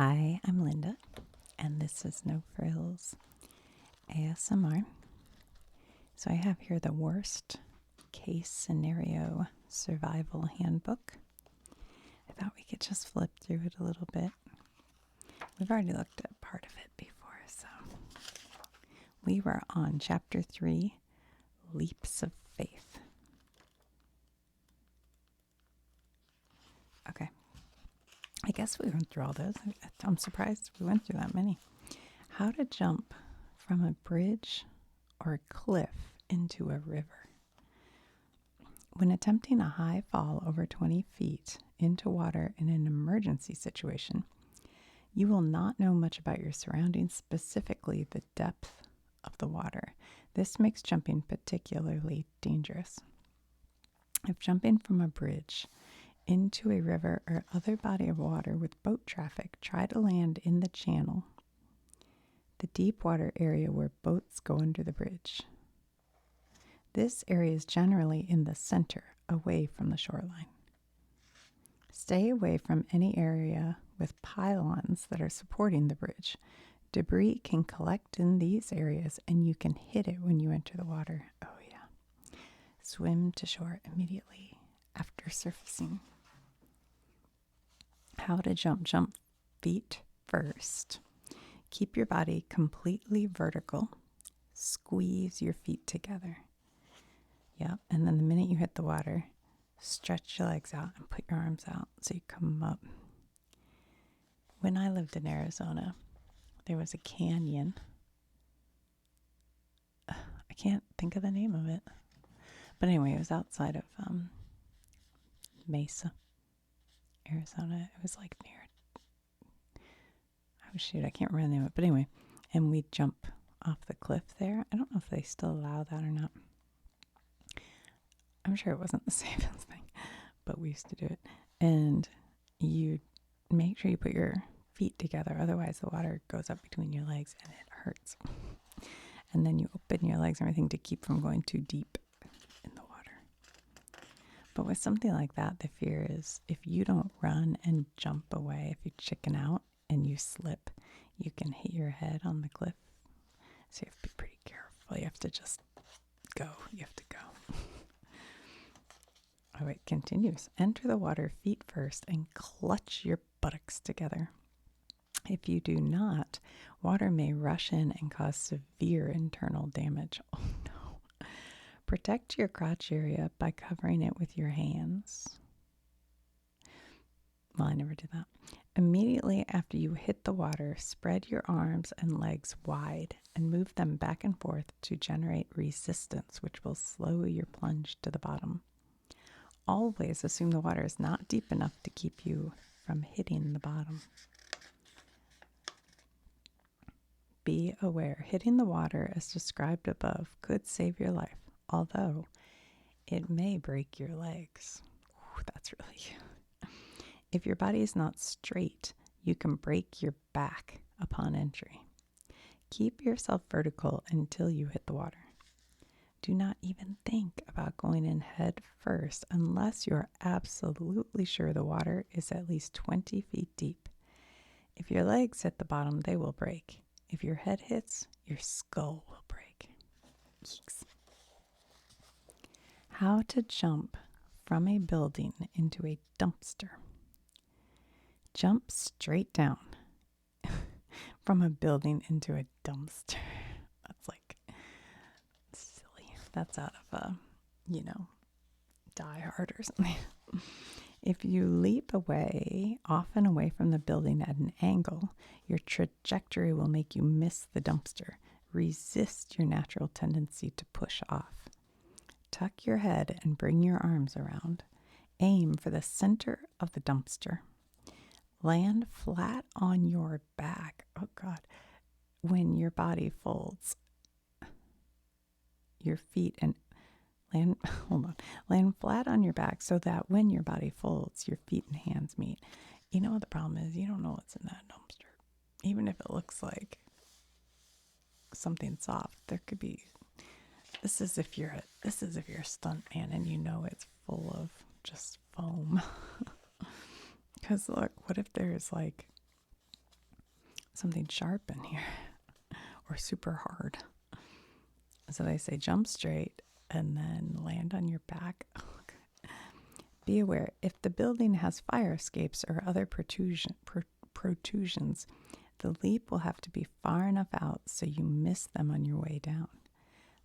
Hi, I'm Linda, and this is No Frills ASMR. So I have here the Worst-Case Scenario Survival Handbook. I thought we could just flip through it a little bit. We've already looked at part of it before, so we were on Chapter 3, Leaps of Faith. Okay. I guess we went through all those. I'm surprised we went through that many. How to jump from a bridge or a cliff into a river. When attempting a high fall over 20 feet into water in an emergency situation, you will not know much about your surroundings, specifically the depth of the water. This makes jumping particularly dangerous. If jumping from a bridge into a river or other body of water with boat traffic, try to land in the channel, the deep water area where boats go under the bridge. This area is generally in the center, away from the shoreline. Stay away from any area with pylons that are supporting the bridge. Debris can collect in these areas and you can hit it when you enter the water. Oh yeah. Swim to shore immediately after surfacing. How to jump. Jump feet first. Keep your body completely vertical. Squeeze your feet together. Yep, and then the minute you hit the water, stretch your legs out and put your arms out so you come up. When I lived in Arizona, there was a canyon. I can't think of the name of it. But anyway, it was outside of Mesa, Arizona. It was like near, I can't remember the name of it. But anyway, and we'd jump off the cliff there. I don't know if they still allow that or not. I'm sure it wasn't the safest thing, but we used to do it. And you make sure you put your feet together, otherwise the water goes up between your legs and it hurts. And then you open your legs and everything to keep from going too deep in the water. But with something like that, the fear is if you don't run and jump away, if you chicken out and you slip, you can hit your head on the cliff. So you have to be pretty careful. You have to just go. You have to go. Oh, it continues. Enter the water feet first and clutch your buttocks together. If you do not, water may rush in and cause severe internal damage. Oh no. Protect your crotch area by covering it with your hands. Well, I never did that. Immediately after you hit the water, spread your arms and legs wide and move them back and forth to generate resistance, which will slow your plunge to the bottom. Always assume the water is not deep enough to keep you from hitting the bottom. Be aware, hitting the water as described above could save your life, although it may break your legs. Ooh, that's really... If your body is not straight, you can break your back upon entry. Keep yourself vertical until you hit the water. Do not even think about going in head first unless you're absolutely sure the water is at least 20 feet deep. If your legs hit the bottom, they will break. If your head hits, your skull will break. Yeeks. How to jump from a building into a dumpster. Jump straight down from a building into a dumpster. That's like silly. That's out of Die Hard or something. If you leap away, often away from the building at an angle, your trajectory will make you miss the dumpster. Resist your natural tendency to push off. Tuck your head and bring your arms around. Aim for the center of the dumpster. Land flat on your back. Oh God. When your body folds, your feet and land flat on your back so that when your body folds, your feet and hands meet. You know what the problem is? You don't know what's in that dumpster. Even if it looks like something soft, there could be. This is if you're a stunt man and you know it's full of just foam. Because look, what if there's like something sharp in here or super hard. So they say jump straight and then land on your back. Be aware, if the building has fire escapes or other protrusions, the leap will have to be far enough out so you miss them on your way down.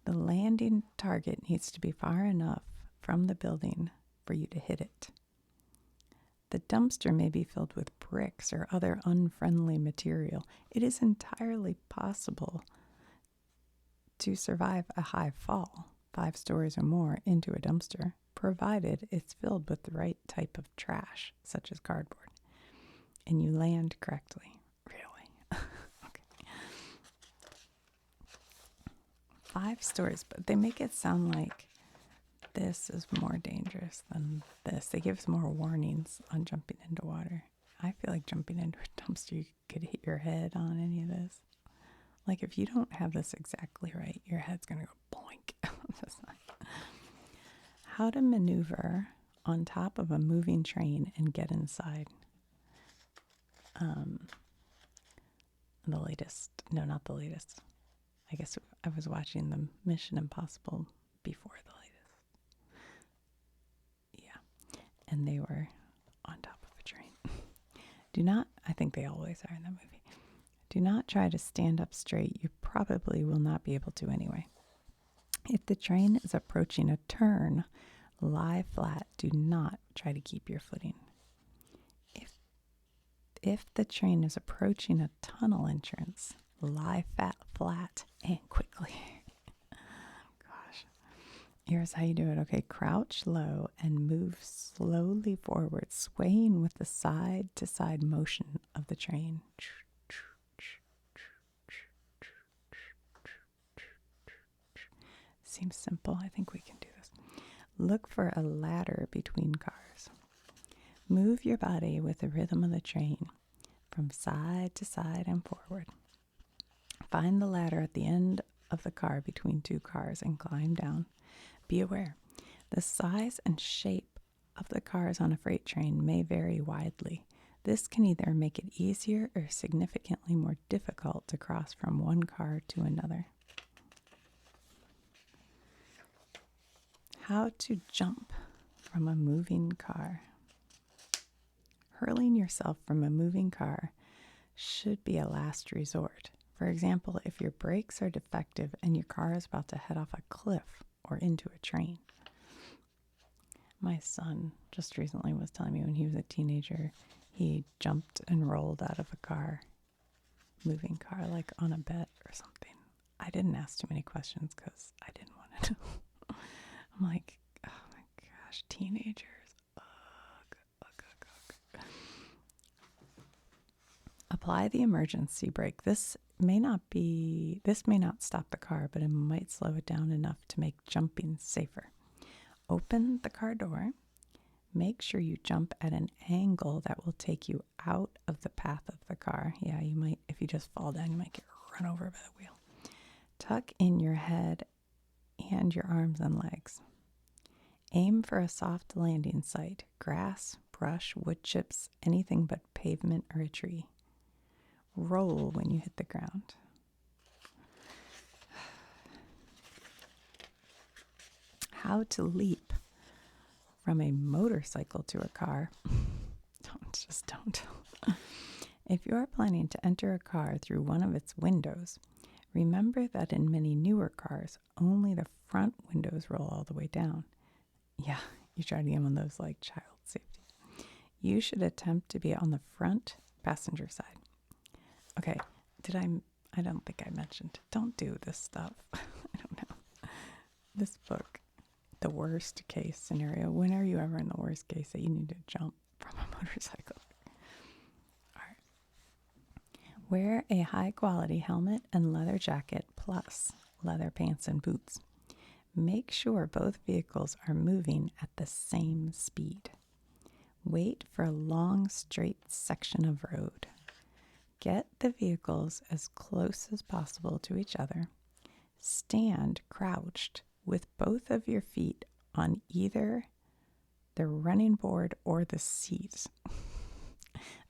The landing target needs to be far enough from the building for you to hit it. The dumpster may be filled with bricks or other unfriendly material. It is entirely possible to survive a high fall, 5 stories or more, into a dumpster, provided it's filled with the right type of trash, such as cardboard, and you land correctly. Really? Okay. 5 stories, but they make it sound like this is more dangerous than this. They give us more warnings on jumping into water. I feel like jumping into a dumpster, you could hit your head on any of this. Like if you don't have this exactly right, your head's going to go boink. How to maneuver on top of a moving train and get inside. The latest, no, not the latest. I guess I was watching the Mission Impossible before the latest. Yeah. And they were on top of a train. Do not, I think they always are in that movie. Do not try to stand up straight. You probably will not be able to anyway. If the train is approaching a turn, lie flat. Do not try to keep your footing. If the train is approaching a tunnel entrance, lie flat and quickly. Gosh. Here's how you do it. Okay, crouch low and move slowly forward, swaying with the side-to-side motion of the train. Seems simple. I think we can do this. Look for a ladder between cars. Move your body with the rhythm of the train from side to side and forward. Find the ladder at the end of the car between 2 cars and climb down. Be aware, the size and shape of the cars on a freight train may vary widely. This can either make it easier or significantly more difficult to cross from one car to another. How to jump from a moving car. Hurling yourself from a moving car should be a last resort. For example, if your brakes are defective and your car is about to head off a cliff or into a train. My son just recently was telling me when he was a teenager, he jumped and rolled out of a moving car, like on a bet or something. I didn't ask too many questions because I didn't want to know. I'm like, oh my gosh, teenagers. Apply the emergency brake. This may not stop the car, but it might slow it down enough to make jumping safer. Open the car door. Make sure you jump at an angle that will take you out of the path of the car. Yeah, you might, if you just fall down, you might get run over by the wheel. Tuck in your head and your arms and legs. Aim for a soft landing site. Grass, brush, wood chips, anything but pavement or a tree. Roll when you hit the ground. How to leap from a motorcycle to a car. Don't. If you are planning to enter a car through one of its windows, remember that in many newer cars, only the front windows roll all the way down. Yeah, you try to get one of those like child safety. You should attempt to be on the front passenger side. Okay, I don't think I mentioned, don't do this stuff. I don't know. This book, The Worst-Case Scenario. When are you ever in the worst case that you need to jump from a motorcycle? All right. Wear a high-quality helmet and leather jacket plus leather pants and boots. Make sure both vehicles are moving at the same speed. Wait for a long, straight section of road. Get the vehicles as close as possible to each other. Stand crouched with both of your feet on either the running board or the seat.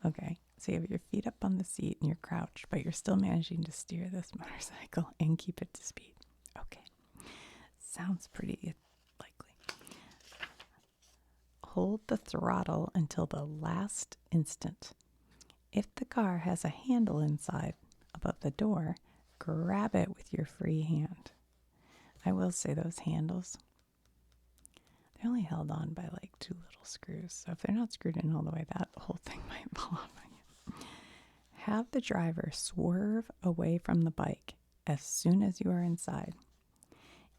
Okay, So you have your feet up on the seat and you're crouched, but you're still managing to steer this motorcycle and keep it to speed. Okay. Sounds pretty likely. Hold the throttle until the last instant. If the car has a handle inside above the door, grab it with your free hand. I will say those handles, they're only held on by like 2 little screws. So if they're not screwed in all the way, that whole thing might fall off on you. Have the driver swerve away from the bike as soon as you are inside.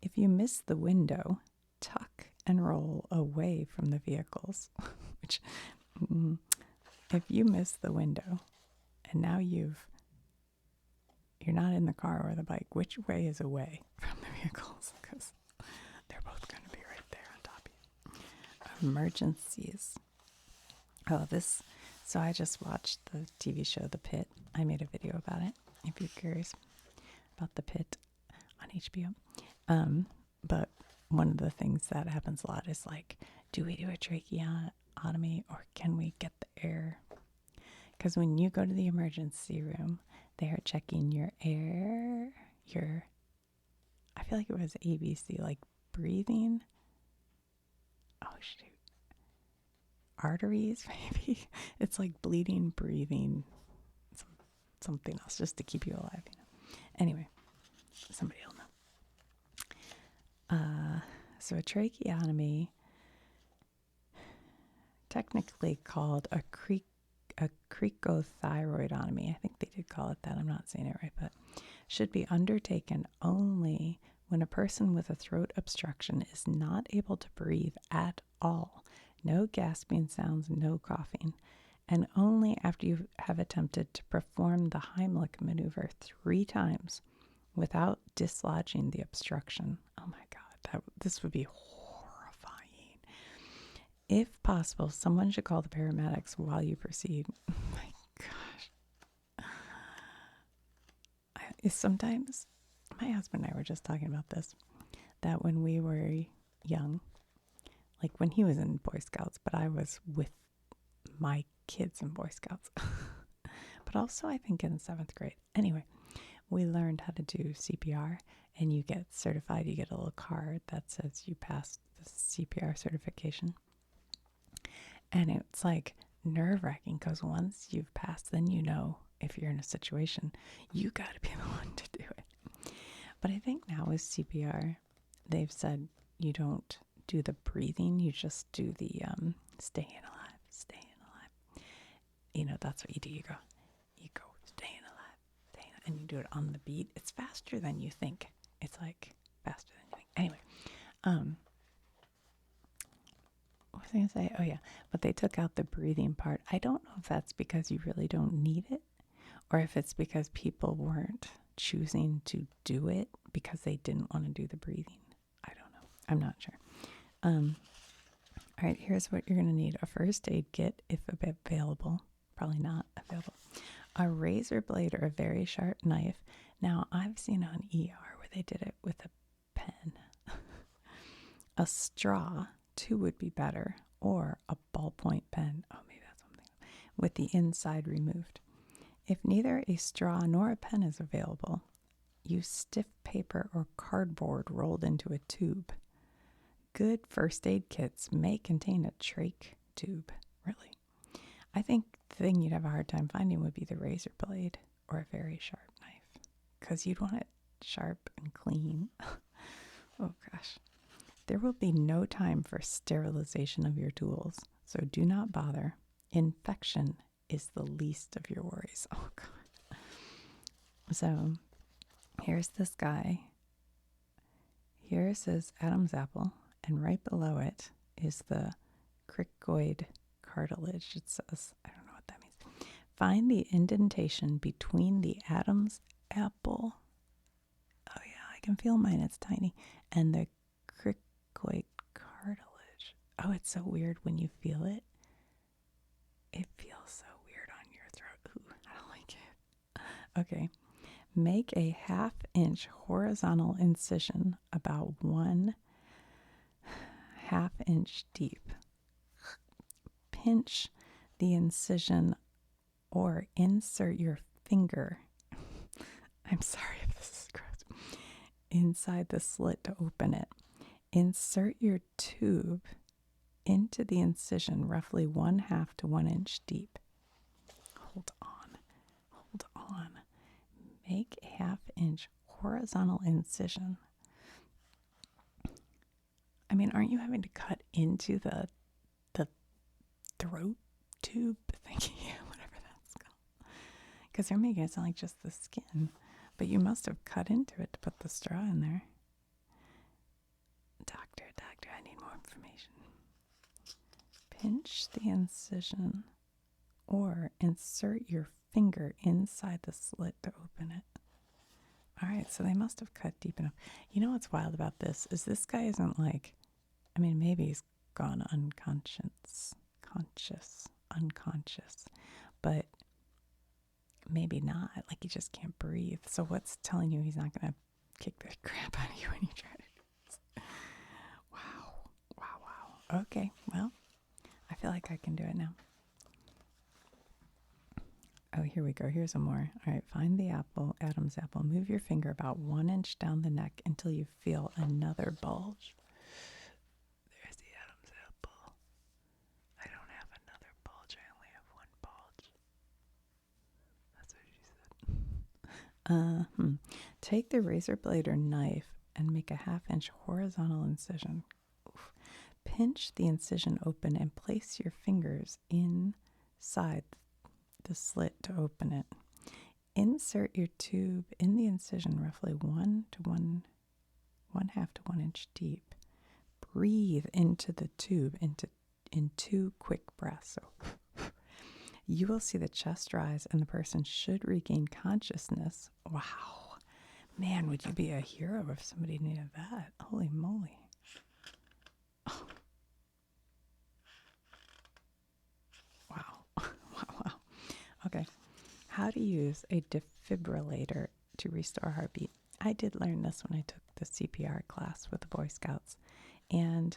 If you miss the window, tuck and roll away from the vehicles. Which, if you miss the window and now you're not in the car or the bike, which way is away from the vehicles? Because they're both going to be right there on top of you. Emergencies. So I just watched the TV show The Pit. I made a video about it, if you're curious about The Pit on HBO. But one of the things that happens a lot is like, do we do a tracheotomy or can we get the air? Because when you go to the emergency room, they are checking your air, I feel like it was ABC, like breathing. Oh, shoot. Arteries, maybe. It's like bleeding, breathing, something else just to keep you alive. Anyway, somebody will know. So a tracheotomy, technically called a cricothyroidotomy. I think they did call it that. I'm not saying it right, but should be undertaken only when a person with a throat obstruction is not able to breathe at all. No gasping sounds, no coughing, and only after you have attempted to perform the Heimlich maneuver 3 times without dislodging the obstruction. Oh my God, this would be horrifying. If possible, someone should call the paramedics while you proceed. Oh my gosh. Sometimes, my husband and I were just talking about this, that when we were young, like when he was in Boy Scouts, but I was with my kids in Boy Scouts, but also I think in 7th grade. Anyway, we learned how to do CPR, and you get certified. You get a little card that says you passed the CPR certification. And it's like nerve-wracking because once you've passed, then you know if you're in a situation, you got to be the one to do it. But I think now with CPR, they've said you don't do the breathing, you just do the staying alive, staying alive. That's what you do. You go, staying alive, and you do it on the beat. It's faster than you think. It's like faster than you think. Anyway, what was I going to say? Oh, yeah. But they took out the breathing part. I don't know if that's because you really don't need it or if it's because people weren't choosing to do it because they didn't want to do the breathing. I don't know. I'm not sure. All right, here's what you're going to need. A first aid kit, if available. Probably not available. A razor blade or a very sharp knife. Now, I've seen on ER where they did it with a pen. A straw, 2 would be better, or a ballpoint pen. Oh, maybe that's something. With the inside removed. If neither a straw nor a pen is available, use stiff paper or cardboard rolled into a tube. Good first aid kits may contain a trach tube, really. I think the thing you'd have a hard time finding would be the razor blade or a very sharp knife because you'd want it sharp and clean. Oh, gosh. There will be no time for sterilization of your tools, so do not bother. Infection is the least of your worries. Oh, God. So here's this guy. Here says Adam's apple, and right below it is the cricoid cartilage. It says, I don't know what that means. Find the indentation between the Adam's apple. Oh, yeah, I can feel mine. It's tiny. And the cricoid cartilage. Oh, it's so weird when you feel it. It feels so weird on your throat. Ooh, I don't like it. Okay. Make a 1/2-inch horizontal incision about 1/2 inch deep. Pinch the incision or insert your finger. I'm sorry if this is gross. Inside the slit to open it. Insert your tube into the incision roughly 1/2 to 1 inch deep. Hold on. Hold on. Make a 1/2 inch horizontal incision. I mean, aren't you having to cut into the throat tube thingy? Whatever that's called. Because they're making it sound like just the skin. But you must have cut into it to put the straw in there. Doctor, I need more information. Pinch the incision or insert your finger inside the slit to open it. All right, so they must have cut deep enough. You know what's wild about this is this guy isn't like, I mean, maybe he's gone unconscious, but maybe not. Like he just can't breathe. So what's telling you he's not going to kick the crap out of you when you try to do this? Wow. Okay, well, I feel like I can do it now. Oh, here we go. Here's some more. All right, find the apple, Adam's apple. Move your finger about 1 inch down the neck until you feel another bulge. There's the Adam's apple. I don't have another bulge. I only have one bulge. That's what she said. Take the razor blade or knife and make a 1/2 inch horizontal incision. Oof. Pinch the incision open and place your fingers inside the slit to open it. Insert your tube in the incision roughly 1/2 to 1 inch deep. Breathe into the tube in 2 quick breaths. So you will see the chest rise and the person should regain consciousness. Wow. Man, would you be a hero if somebody needed that? Holy moly. Oh. Wow. Okay. How to use a defibrillator to restore heartbeat. I did learn this when I took the CPR class with the Boy Scouts. And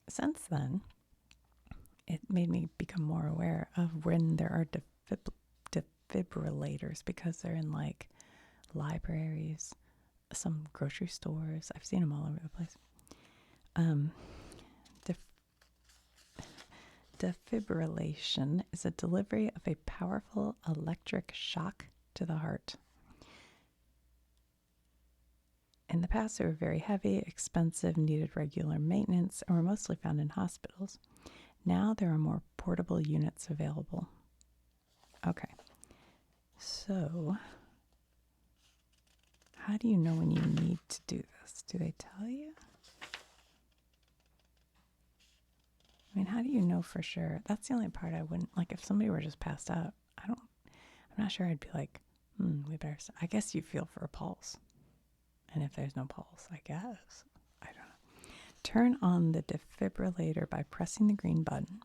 since then, it made me become more aware of when there are defibrillators because they're in like libraries, some grocery stores. I've seen them all over the place. Defibrillation is a delivery of a powerful electric shock to the heart. In the past, they were very heavy, expensive, needed regular maintenance, and were mostly found in hospitals. Now there are more portable units available. Okay, so how do you know when you need to do this? Do they tell you? I mean, how do you know for sure? That's the only part I wouldn't, like if somebody were just passed out, I'm not sure I'd be like, we better, I guess you feel for a pulse. And if there's no pulse, I guess, I don't know. Turn on the defibrillator by pressing the green button.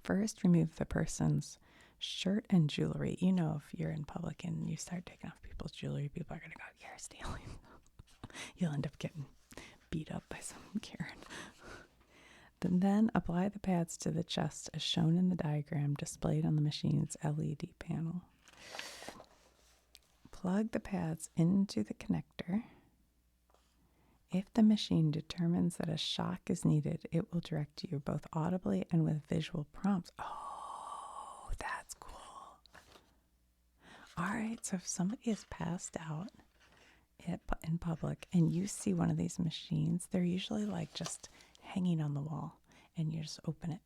First, remove the person's shirt and jewelry. You know, if you're in public and you start taking off people's jewelry, people are going to go, you're stealing. You'll end up getting beat up by some Karen. Then apply the pads to the chest as shown in the diagram displayed on the machine's LED panel. Plug the pads into the connector. If the machine determines that a shock is needed, it will direct you both audibly and with visual prompts. Oh, that's cool. All right, so if somebody is passed out in public and you see one of these machines, they're usually like just hanging on the wall and you just open it.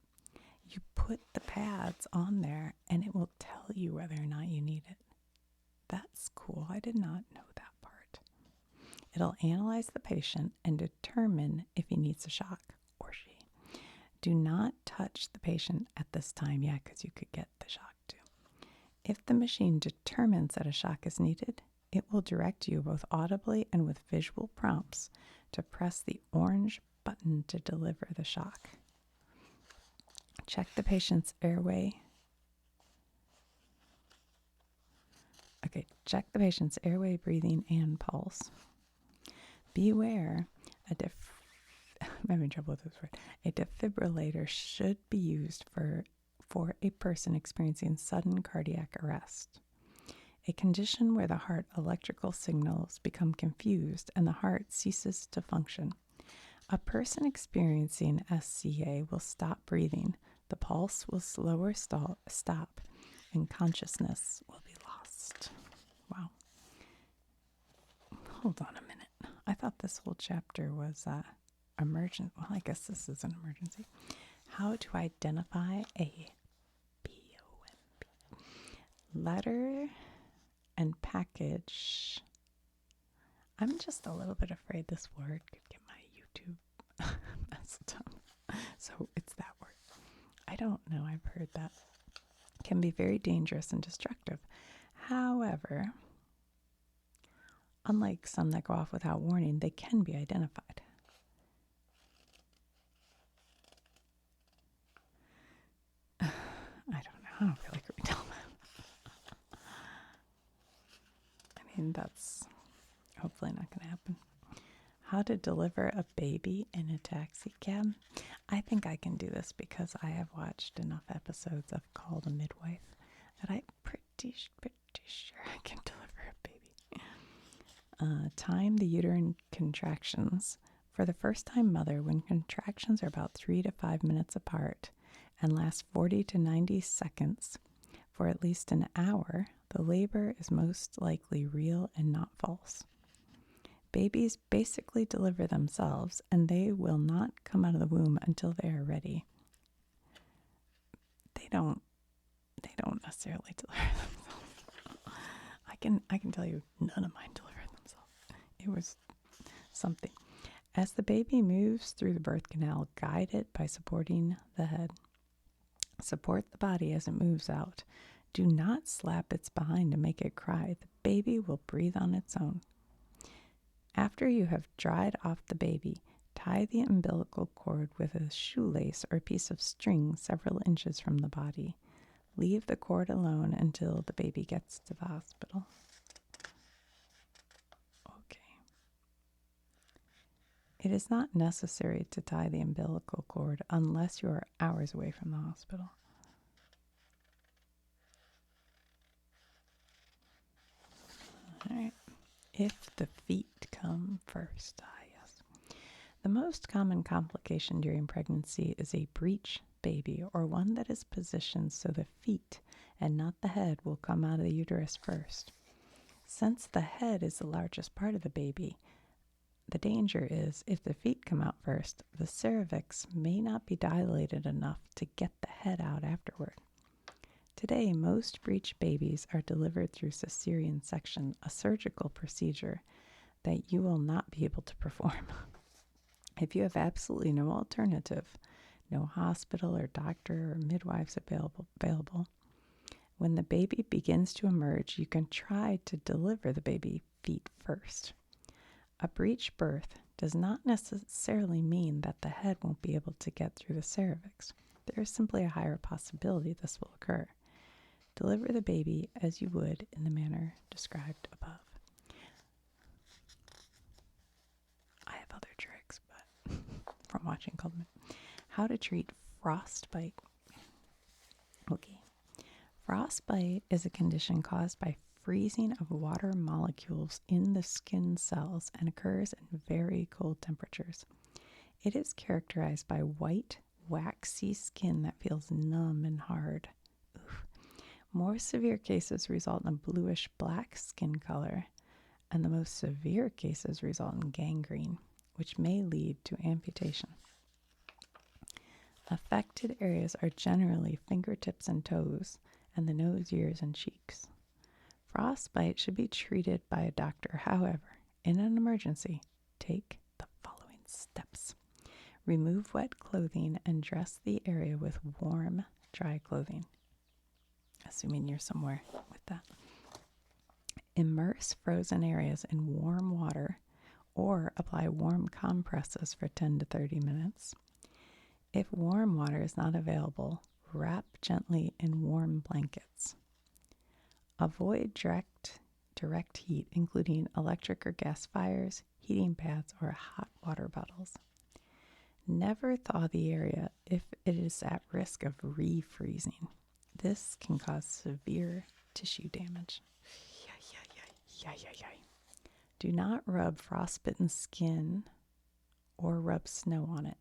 You put the pads on there and it will tell you whether or not you need it. That's cool. I did not know that part. It'll analyze the patient and determine if he needs a shock or she. Do not touch the patient at this time, because you could get the shock too. If the machine determines that a shock is needed, it will direct you both audibly and with visual prompts to press the orange button to deliver the shock. Check the patient's airway. Okay, check the patient's airway, breathing, and pulse. Beware, I'm having trouble with this word. A defibrillator should be used for for a person experiencing sudden cardiac arrest, a condition where the heart electrical signals become confused and the heart ceases to function. A person experiencing SCA will stop breathing, the pulse will slower stop, and consciousness will be lost. Wow. Hold on a minute. I thought this whole chapter was emergent. Well, I guess this is an emergency. How to identify a POMP. Letter and package. I'm just a little bit afraid this word could get my YouTube messed up. So it's that word. I don't know. I've heard that can be very dangerous and destructive. However, unlike some that go off without warning, they can be identified. I don't know. I don't feel like we tell them. I mean, that's hopefully not going to happen. How to deliver a baby in a taxi cab. I think I can do this because I have watched enough episodes of Call the Midwife that I'm pretty sure I can deliver a baby. Time the uterine contractions. For the first-time mother, when contractions are about 3 to 5 minutes apart and last 40 to 90 seconds for at least an hour, the labor is most likely real and not false. Babies basically deliver themselves, and they will not come out of the womb until they are ready. They don't necessarily deliver themselves. I can tell you, none of mine delivered themselves. It was something. As the baby moves through the birth canal, guide it by supporting the head. Support the body as it moves out. Do not slap its behind to make it cry. The baby will breathe on its own. After you have dried off the baby, tie the umbilical cord with a shoelace or piece of string several inches from the body. Leave the cord alone until the baby gets to the hospital. Okay. It is not necessary to tie the umbilical cord unless you are hours away from the hospital. All right. If the feet come first. Yes. The most common complication during pregnancy is a breech baby, or one that is positioned so the feet and not the head will come out of the uterus first. Since the head is the largest part of the baby, the danger is if the feet come out first, the cervix may not be dilated enough to get the head out afterward. Today, most breech babies are delivered through cesarean section, a surgical procedure that you will not be able to perform. If you have absolutely no alternative, no hospital or doctor or midwives available, when the baby begins to emerge, you can try to deliver the baby feet first. A breech birth does not necessarily mean that the head won't be able to get through the cervix. There is simply a higher possibility this will occur. Deliver the baby as you would in the manner described above. I have other tricks, but from watching Call the Midwife. How to treat frostbite. Okay. Frostbite is a condition caused by freezing of water molecules in the skin cells and occurs in very cold temperatures. It is characterized by white, waxy skin that feels numb and hard. Oof. More severe cases result in a bluish-black skin color, and the most severe cases result in gangrene, which may lead to amputation. Affected areas are generally fingertips and toes, and the nose, ears, and cheeks. Frostbite should be treated by a doctor. However, in an emergency, take the following steps. Remove wet clothing and dress the area with warm, dry clothing, assuming you're somewhere with that. Immerse frozen areas in warm water or apply warm compresses for 10 to 30 minutes. If warm water is not available, wrap gently in warm blankets. Avoid direct heat, including electric or gas fires, heating pads, or hot water bottles. Never thaw the area if it is at risk of refreezing. This can cause severe tissue damage. Do not rub frostbitten skin or rub snow on it.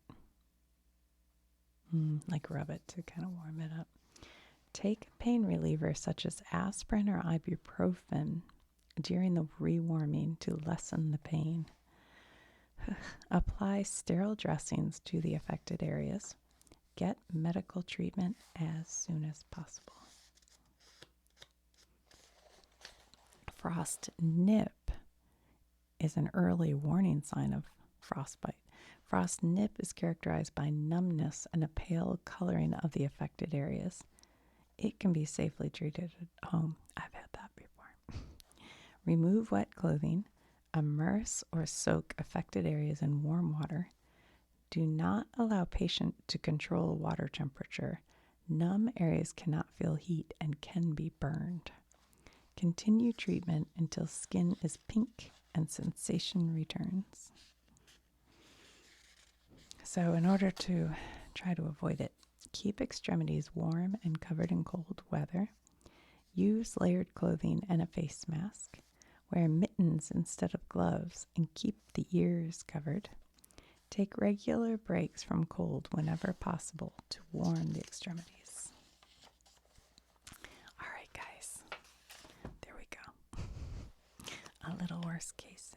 Like rub it to kind of warm it up. Take pain reliever such as aspirin or ibuprofen during the rewarming to lessen the pain. Apply sterile dressings to the affected areas. Get medical treatment as soon as possible. Frost nip is an early warning sign of frostbite. Frost nip is characterized by numbness and a pale coloring of the affected areas. It can be safely treated at home. I've had that before. Remove wet clothing. Immerse or soak affected areas in warm water. Do not allow patient to control water temperature. Numb areas cannot feel heat and can be burned. Continue treatment until skin is pink and sensation returns. So in order to try to avoid it, keep extremities warm and covered in cold weather. Use layered clothing and a face mask. Wear mittens instead of gloves and keep the ears covered. Take regular breaks from cold whenever possible to warm the extremities. All right, guys, there we go. A little worst case